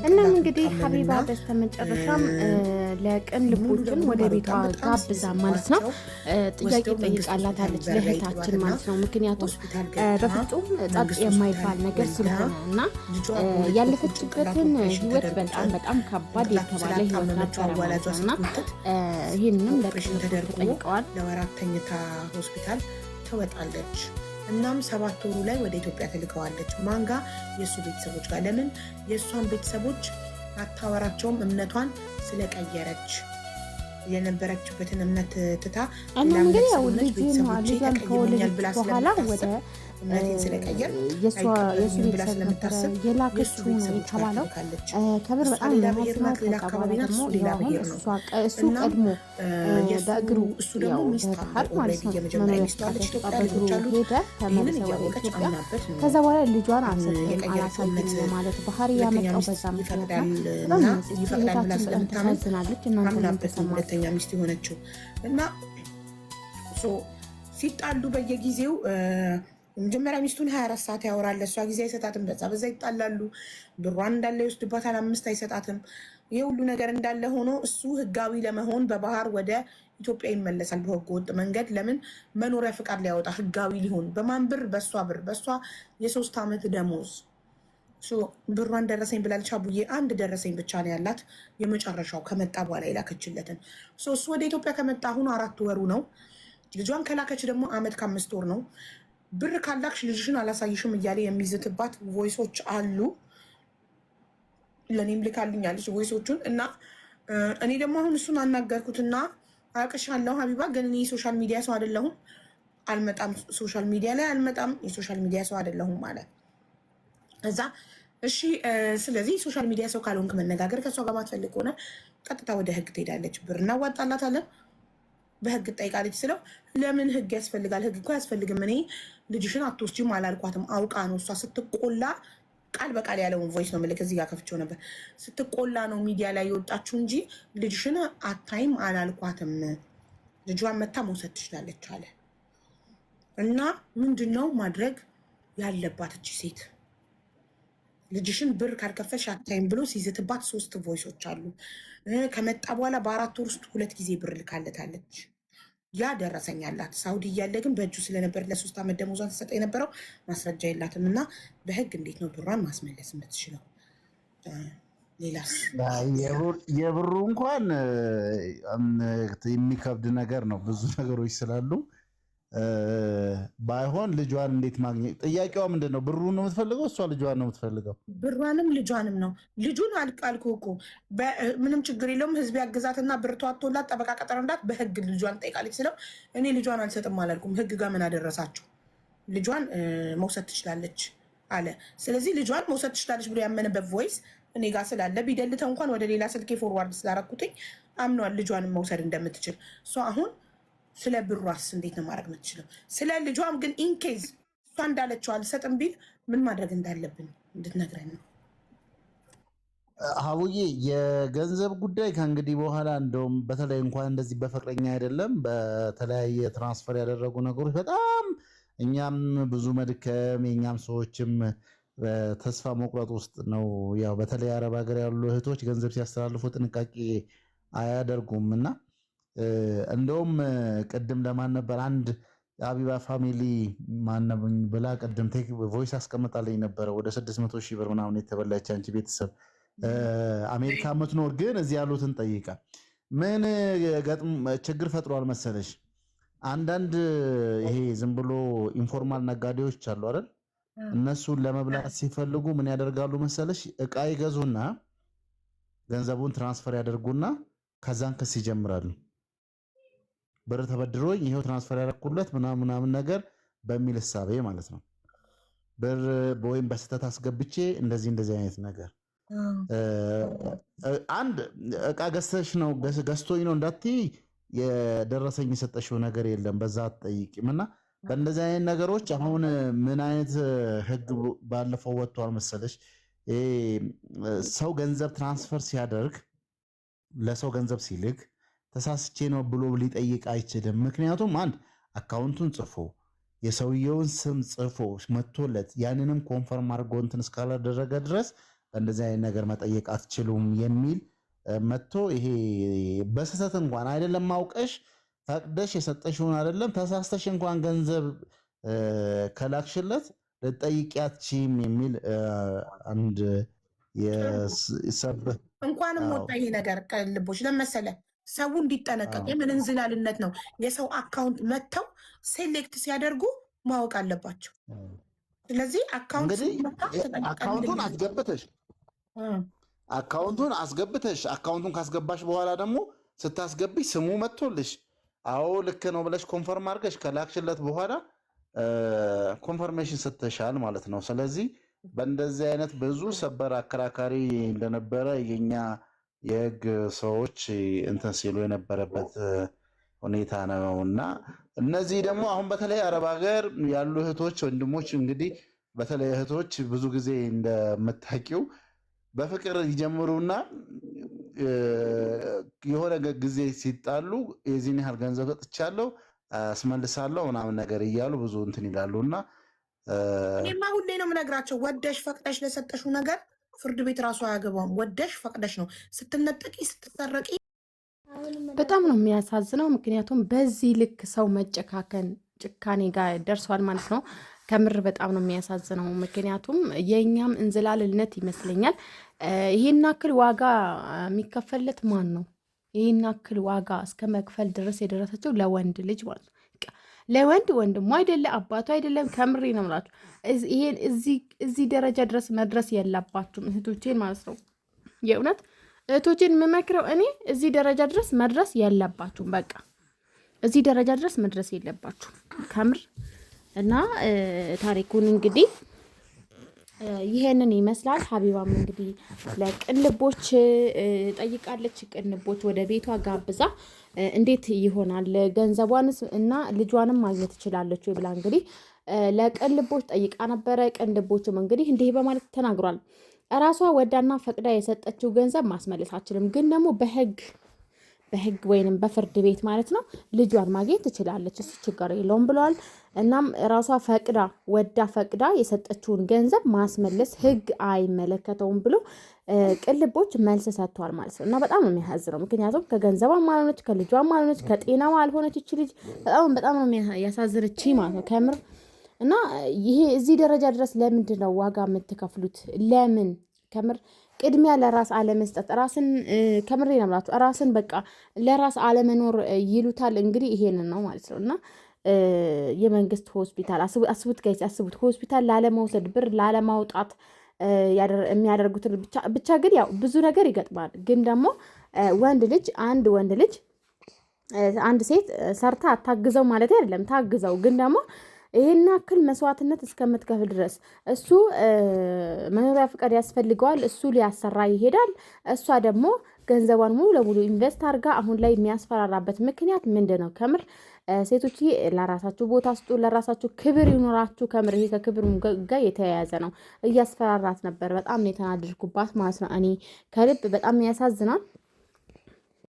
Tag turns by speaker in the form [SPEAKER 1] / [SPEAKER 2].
[SPEAKER 1] እናም እንግዲህ ሀቢባ በስተመጨረሻም ለቅን ልቦችን ወደ ቤቷ ጋብዛ ማለት ነው ጥያቄ ጠይቃላታለች ለእህታችን ማለት ነው። ምክንያቱም በፍጹም ጸጥ የማይባል ነገር ስለሆነ እና ያለፈችበትን ህይወት በጣም ከባድ የተባለ ህይወት ነበረ ማለት ነው እና ይህንንም ለቅን ልቦች ጠይቀዋል።
[SPEAKER 2] ለወራት ተኝታ ሆስፒታል ትወጣለች። እናም 7 ወሩ ላይ ወደ ኢትዮጵያ ትልከዋለች። ማንጋ የሱ ቤተሰቦች ጋር። ለምን የሷን ቤተሰቦች አታወራቸውም? እምነቷን ስለቀየረች የነበረችበትን እምነት ትታ
[SPEAKER 1] እንግዲህ ያው ልጅን ከወለደች በኋላ ወደ
[SPEAKER 2] እምነቴን ስለቀየር
[SPEAKER 1] የሱ ቤተሰብ ነበረ የላከችው ነው የተባለው። ከብር በጣም ለማስናት ተቀባለ ደግሞ ይሁን እሱ ቀድሞ በእግሩ ያው በተሐር ማለት ነው በእግሩ ሄደ ተመለሰ ወደ ኢትዮጵያ። ከዛ በኋላ ልጇን አላሳየም ማለት ባህሪ ያመጣው በዛ ምክንያት ነው። በጣም ተሳዝናለች። እናንተ ተሰማችሁ?
[SPEAKER 2] ሁለተኛ ሚስት የሆነችው እና ሲጣሉ በየጊዜው መጀመሪያ ሚስቱን 24 ሰዓት ያወራል። እሷ ጊዜ አይሰጣትም። በዛ ይጣላሉ። ብሯን እንዳለ ይወስድባታል። 5 አይሰጣትም። ይህ ሁሉ ነገር እንዳለ ሆኖ እሱ ህጋዊ ለመሆን በባህር ወደ ኢትዮጵያ ይመለሳል በህገ ወጥ መንገድ። ለምን መኖሪያ ፍቃድ ሊያወጣ ህጋዊ ሊሆን በማን ብር? በእሷ ብር። በእሷ የ3 ዓመት ደሞዝ ብሯን ደረሰኝ ብላለች። አቡዬ አንድ ደረሰኝ ብቻ ነው ያላት፣ የመጨረሻው ከመጣ በኋላ የላከችለትን። እሱ ወደ ኢትዮጵያ ከመጣ አሁኑ 4 ወሩ ነው። ልጇን ከላከች ደግሞ 1 ዓመት ከ5 ወር ነው። ብር ካላክሽ ልጅሽን አላሳይሽም እያለ የሚዝትባት ቮይሶች አሉ። ለእኔም ልካልኛለች ቮይሶቹን እና እኔ ደግሞ አሁን እሱን አናገርኩትና አውቅሻለሁ ሀቢባ፣ ግን እኔ የሶሻል ሚዲያ ሰው አይደለሁም፣ አልመጣም፣ ሶሻል ሚዲያ ላይ አልመጣም፣ የሶሻል ሚዲያ ሰው አይደለሁም ማለት እዛ። እሺ ስለዚህ ሶሻል ሚዲያ ሰው ካልሆንክ መነጋገር ከእሷ ጋር ማትፈልግ ሆነ ቀጥታ ወደ ህግ ትሄዳለች። ብር እናዋጣላታለን፣ በህግ ጠይቃለች ስለው ለምን ህግ ያስፈልጋል? ህግ እኮ አያስፈልግም። እኔ ልጅሽን አትወስጂም አላልኳትም። አውቃ ነው እሷ ስትቆላ፣ ቃል በቃል ያለውን ቮይስ ነው የምልክ። እዚህ ጋር ከፍቼው ነበር። ስትቆላ ነው ሚዲያ ላይ የወጣችው እንጂ ልጅሽን አታይም አላልኳትም። ልጇን መታ መውሰድ ትችላለች አለ እና ምንድነው ማድረግ ያለባት እቺ ሴት? ልጅሽን ብር ካልከፈልሽ አታይም ብሎ ሲዝትባት 3 ቮይሶች አሉ። ከመጣ በኋላ በ4 ወር ውስጥ 2 ጊዜ ብር ልካለታለች። ያ ደረሰኝ አላት። ሳውዲ እያለ ግን በእጁ ስለነበር ለ3 ዓመት ደሞዟን ተሰጠ የነበረው ማስረጃ የላትም። እና በህግ እንዴት ነው ብሯን ማስመለስ የምትችለው? ሌላስ?
[SPEAKER 3] የብሩ እንኳን የሚከብድ ነገር ነው። ብዙ ነገሮች ስላሉ ባይሆን ልጇን እንዴት ማግኘት? ጥያቄዋ ምንድን ነው? ብሩን ነው የምትፈልገው? እሷ ልጇን ነው የምትፈልገው?
[SPEAKER 2] ብሯንም ልጇንም ነው። ልጁን አልኩ እኮ ምንም ችግር የለውም። ህዝብ ያግዛትና ብር ተዋጥቶላት ጠበቃ ቀጠረላት በህግ ልጇን ጠይቃለች ስለው እኔ ልጇን አልሰጥም አላልኩም። ህግ ጋር ምን አደረሳችሁ? ልጇን መውሰድ ትችላለች አለ። ስለዚህ ልጇን መውሰድ ትችላለች ብሎ ያመነበት ቮይስ እኔ ጋር ስላለ ቢደልተው እንኳን ወደ ሌላ ስልኬ ፎርዋርድ ስላረኩትኝ አምኗል ልጇንም መውሰድ እንደምትችል። አሁን ስለ ብሯስ እንዴት ነው ማድረግ የምትችለው? ስለ ልጇም ግን ኢንኬዝ እሷ እንዳለችው አልሰጥም ቢል ምን ማድረግ እንዳለብን እንድትነግረን ነው።
[SPEAKER 3] ሀቡዬ የገንዘብ ጉዳይ ከእንግዲህ በኋላ እንደውም በተለይ እንኳን እንደዚህ በፍቅረኛ አይደለም በተለያየ ትራንስፈር ያደረጉ ነገሮች በጣም እኛም ብዙ መድከም የእኛም ሰዎችም ተስፋ መቁረጥ ውስጥ ነው። ያው በተለይ አረብ ሀገር ያሉ እህቶች ገንዘብ ሲያስተላልፉ ጥንቃቄ አያደርጉም እና እንደውም ቅድም ለማን ነበር አንድ አቢባ ፋሚሊ ማነብኝ ብላ ቅድም ቴክ ቮይስ አስቀምጣለኝ ነበረ። ወደ 600 ሺህ ብር ምናምን የተበላች አንቺ ቤተሰብ አሜሪካ የምትኖር ግን እዚህ ያሉትን ጠይቃ ምን ችግር ፈጥሯል መሰለሽ? አንዳንድ ይሄ ዝም ብሎ ኢንፎርማል ነጋዴዎች አሉ አይደል? እነሱን ለመብላት ሲፈልጉ ምን ያደርጋሉ መሰለሽ? እቃ ይገዙና ገንዘቡን ትራንስፈር ያደርጉና ከዛን ክስ ይጀምራሉ። ብር ተበድሮኝ ይሄው ትራንስፈር ያደረኩለት ምናምን ነገር በሚል እሳቤ ማለት ነው። ብር ወይም በስተት አስገብቼ እንደዚህ አይነት ነገር አንድ እቃ ገዝተሽ ነው ገዝቶኝ ነው እንዳትዪ የደረሰኝ የሰጠሽው ነገር የለም በዛ አትጠይቂም። እና በእንደዚህ አይነት ነገሮች አሁን ምን አይነት ህግ ባለፈው ወጥቷል መሰለሽ? ሰው ገንዘብ ትራንስፈር ሲያደርግ ለሰው ገንዘብ ሲልክ ተሳስቼ ነው ብሎ ሊጠይቅ አይችልም። ምክንያቱም አንድ አካውንቱን ጽፎ የሰውየውን ስም ጽፎ መጥቶለት ያንንም ኮንፈርም አድርጎ እንትን እስካላደረገ ድረስ እንደዚህ አይነት ነገር መጠየቅ አትችሉም የሚል መጥቶ ይሄ በስህተት እንኳን አይደለም ማውቀሽ ፈቅደሽ የሰጠሽውን አይደለም ተሳስተሽ እንኳን ገንዘብ ከላክሽለት ልጠይቂያትም የሚል አንድ የሰበ
[SPEAKER 2] እንኳንም ወጣ ይሄ ነገር ከልቦች ለመሰለ ሰው እንዲጠነቀቅ የምንዝላልነት ነው። የሰው አካውንት መጥተው ሴሌክት ሲያደርጉ ማወቅ አለባቸው። ስለዚህ
[SPEAKER 3] አካውንቱን አስገብተሽ አካውንቱን ካስገባሽ በኋላ ደግሞ ስታስገቢሽ ስሙ መጥቶልሽ አዎ ልክ ነው ብለሽ ኮንፈርም አድርገሽ ከላክሽለት በኋላ ኮንፈርሜሽን ስትሻል ማለት ነው። ስለዚህ በእንደዚህ አይነት ብዙ ሰበር አከራካሪ እንደነበረ የኛ የህግ ሰዎች እንትን ሲሉ የነበረበት ሁኔታ ነው እና እነዚህ ደግሞ አሁን በተለይ አረብ ሀገር ያሉ እህቶች ወንድሞች እንግዲህ በተለይ እህቶች ብዙ ጊዜ እንደምታውቂው በፍቅር ይጀምሩና የሆነ ጊዜ ሲጣሉ የዚህን ያህል ገንዘብ ሰጥቻለሁ አስመልሳለሁ ምናምን ነገር እያሉ ብዙ እንትን ይላሉና
[SPEAKER 2] እኔማ ሁሌ ነው የምነግራቸው ወደሽ ፈቅደሽ ለሰጠሽው ነገር ፍርድ ቤት ራሱ አያገባውም። ወደሽ ፈቅደሽ ነው ስትነጠቂ ስትሰረቂ።
[SPEAKER 1] በጣም ነው የሚያሳዝነው። ምክንያቱም በዚህ ልክ ሰው መጨካከን ጭካኔ ጋር ደርሷል ማለት ነው። ከምር በጣም ነው የሚያሳዝነው። ምክንያቱም የእኛም እንዝላልነት ይመስለኛል። ይህን አክል ዋጋ የሚከፈልለት ማን ነው? ይህን አክል ዋጋ እስከ መክፈል ድረስ የደረሰችው ለወንድ ልጅ ማለት ነው። ለወንድ ወንድሙ አይደለ አባቱ አይደለም። ከምሬ ነው የምላችሁ። ይሄን እዚህ ደረጃ ድረስ መድረስ የለባችሁም እህቶቼን ማለት ነው። የእውነት እህቶቼን የምመክረው እኔ እዚህ ደረጃ ድረስ መድረስ የለባችሁም። በቃ እዚህ ደረጃ ድረስ መድረስ የለባችሁም ከምር እና ታሪኩን እንግዲህ ይሄንን ይመስላል። ሀቢባም እንግዲህ ለቅንልቦች ጠይቃለች። ቅንልቦች ወደ ቤቷ ጋብዛ እንዴት ይሆናል ገንዘቧንስ እና ልጇንም ማግኘት ትችላለች ብላ እንግዲህ ለቅንልቦች ጠይቃ ነበረ። ቅንልቦችም እንግዲህ እንዲህ በማለት ተናግሯል። እራሷ ወዳና ፈቅዳ የሰጠችው ገንዘብ ማስመለስ አችልም፣ ግን ደግሞ በህግ ወይንም በፍርድ ቤት ማለት ነው ልጇን ማግኘት ትችላለች፣ እሱ ችግር የለውም ብለዋል። እናም ራሷ ፈቅዳ ወዳ ፈቅዳ የሰጠችውን ገንዘብ ማስመለስ ህግ አይመለከተውም ብሎ ቅልቦች መልስ ሰጥተዋል ማለት ነው። እና በጣም ነው የሚያሳዝነው። ምክንያቱም ከገንዘቧ አልሆነች፣ ከልጇ አልሆነች፣ ከጤናዋ አልሆነች። እቺ ልጅ በጣም ነው ያሳዝነች ማለት ነው ከምር። እና ይሄ እዚህ ደረጃ ድረስ ለምንድን ነው ዋጋ የምትከፍሉት? ለምን ከምር ቅድሚያ ለራስ አለመስጠት፣ ራስን ከምሬ ነው የምላችሁ ራስን በቃ ለራስ አለመኖር ይሉታል እንግዲህ ይሄንን ነው ማለት ነው። እና የመንግስት ሆስፒታል አስቡት ጋይስ፣ አስቡት ሆስፒታል ላለመውሰድ ብር ላለማውጣት የሚያደርጉትን ብቻ ግን ያው ብዙ ነገር ይገጥማል። ግን ደግሞ አንድ ወንድ ልጅ አንድ ሴት ሰርታ አታግዘው ማለት አይደለም፣ ታግዘው ግን ደግሞ ይሄን ያክል መስዋዕትነት እስከምትከፍል ድረስ እሱ መኖሪያ ፍቃድ ያስፈልገዋል፣ እሱ ሊያሰራ ይሄዳል። እሷ ደግሞ ገንዘቧን ሙሉ ለሙሉ ኢንቨስት አድርጋ አሁን ላይ የሚያስፈራራበት ምክንያት ምንድን ነው? ከምር ሴቶች ለራሳችሁ ቦታ ስጡ፣ ለራሳችሁ ክብር ይኖራችሁ። ከምር ይሄ ከክብር ጋር የተያያዘ ነው። እያስፈራራት ነበር። በጣም ነው የተናደድኩባት ማለት ነው። እኔ ከልብ በጣም ያሳዝናል።